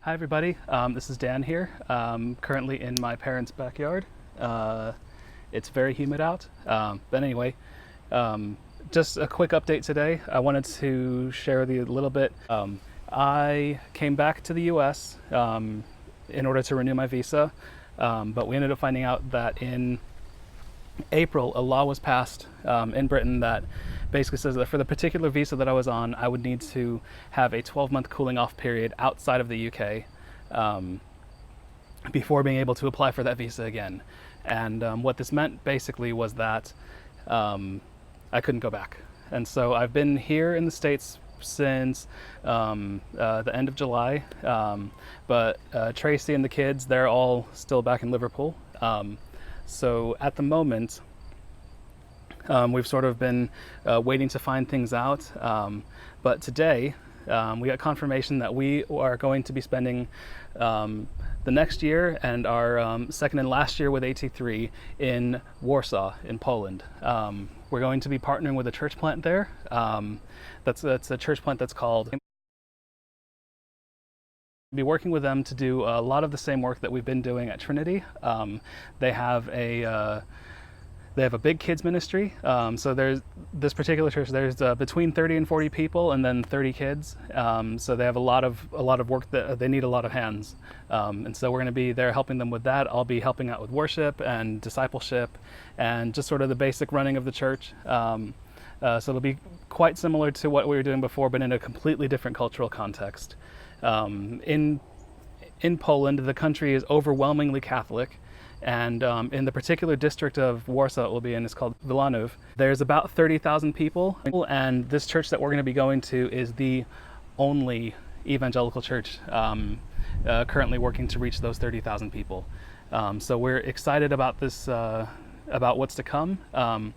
Hi everybody, this is Dan here, currently in my parents' backyard. It's very humid out, but anyway, just a quick update today. I wanted to share with you a little bit. I came back to the US in order to renew my visa, but we ended up finding out that in April a law was passed in Britain that basically says that for the particular visa that I was on, I would need to have a 12-month cooling off period outside of the UK before being able to apply for that visa again. And what this meant basically was that I couldn't go back. And so I've been here in the States since the end of July, but Tracy and the kids, they're all still back in Liverpool. So at the moment, we've sort of been waiting to find things out. But today, we got confirmation that we are going to be spending the next year and our second and last year with AT3 in Warsaw, in Poland. We're going to be partnering with a church plant there. That's a church plant that's called. Be working with them to do a lot of the same work that we've been doing at Trinity. They have a big kids ministry. So there's this particular church. There's between 30 and 40 people, and then 30 kids. So they have a lot of work that they need a lot of hands. And so we're going to be there helping them with that. I'll be helping out with worship and discipleship, and just sort of the basic running of the church. So it'll be quite similar to what we were doing before, but in a completely different cultural context. In Poland, the country is overwhelmingly Catholic, and in the particular district of Warsaw it will be in, it's called Wilanów. There's about 30,000 people, and this church that we're going to be going to is the only evangelical church currently working to reach those 30,000 people. So we're excited about this, about what's to come.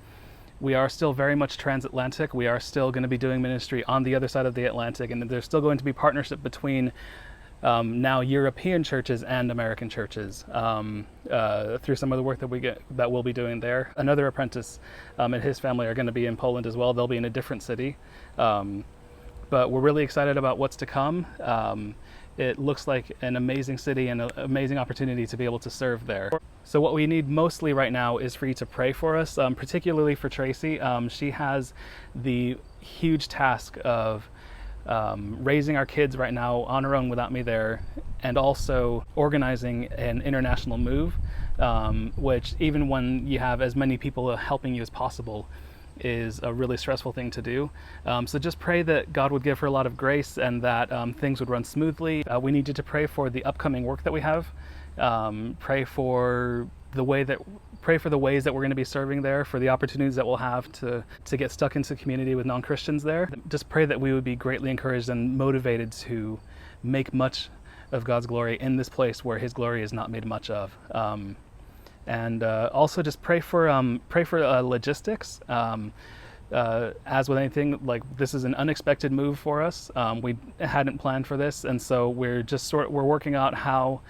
We are still very much transatlantic. We are still going to be doing ministry on the other side of the Atlantic, and there's still going to be partnership between now European churches and American churches through some of the work that we'll be doing there. Another apprentice and his family are going to be in Poland as well. They'll be in a different city, but we're really excited about what's to come. It looks like an amazing city and an amazing opportunity to be able to serve there. So what we need mostly right now is for you to pray for us, particularly for Tracy. She has the huge task of raising our kids right now on her own without me there, and also organizing an international move, which even when you have as many people helping you as possible is a really stressful thing to do. So just pray that God would give her a lot of grace and that things would run smoothly. We need you to pray for the upcoming work that we have. Pray for the ways that we're going to be serving there, for the opportunities that we'll have to get stuck into community with non-Christians there. Just pray that we would be greatly encouraged and motivated to make much of God's glory in this place where His glory is not made much of. And also just pray for logistics. As with anything, like, this is an unexpected move for us. We hadn't planned for this, and so we're working out how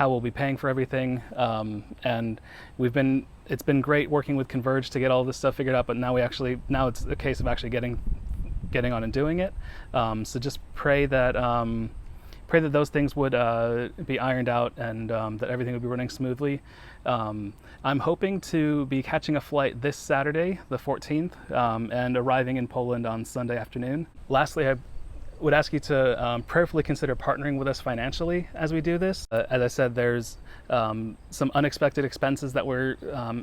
we'll be paying for everything. And it's been great working with Converge to get all this stuff figured out, but now it's a case of actually getting on and doing it. So just pray that those things would be ironed out, and that everything would be running smoothly. I'm hoping to be catching a flight this Saturday, the 14th, and arriving in Poland on Sunday afternoon. Lastly, I would ask you to prayerfully consider partnering with us financially as we do this. As I said, there's some unexpected expenses that we're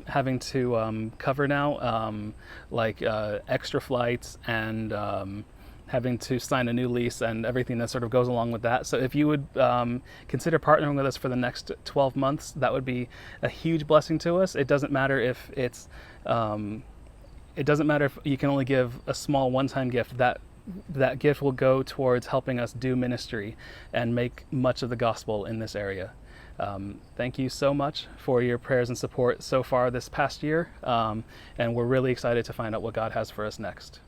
having to cover now, like extra flights and having to sign a new lease and everything that sort of goes along with that. So if you would consider partnering with us for the next 12 months, that would be a huge blessing to us. It doesn't matter if you can only give a small one-time gift. That gift will go towards helping us do ministry and make much of the gospel in this area. Thank you so much for your prayers and support so far this past year, and we're really excited to find out what God has for us next.